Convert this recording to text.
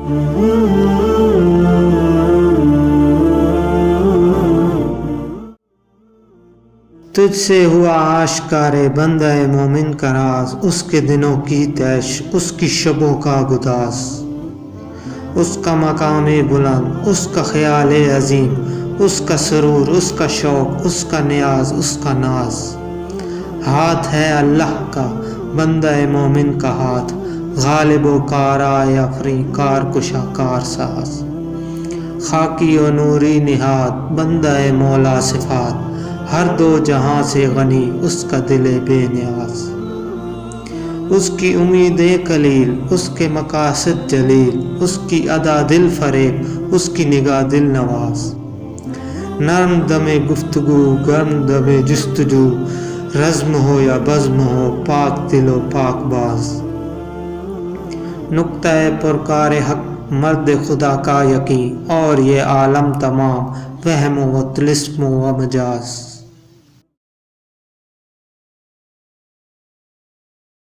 تجھ سے ہوا آشکار بندہ مومن کا راز، اس کے دنوں کی تیش، اس کی شبوں کا گداز، اس کا مقام بلند، اس کا خیال عظیم، اس کا سرور، اس کا شوق، اس کا نیاز، اس کا ناز۔ ہاتھ ہے اللہ کا بندہ مومن کا ہاتھ، غالب و کارآ افری، کار کشا کار ساز۔ خاکی و نوری نہاد بندہ مولا صفات، ہر دو جہاں سے غنی اس کا دل بے نیاز۔ اس کی امیدیں قلیل، اس کے مقاصد جلیل، اس کی ادا دل فریب، اس کی نگاہ دل نواز۔ نرم دم گفتگو، گرم دم جستجو، رزم ہو یا بزم ہو، پاک دل و پاک باز۔ نقطہ پرکار حق مرد خدا کا یقین، اور یہ عالم تمام وہم و طلسم و مجاز۔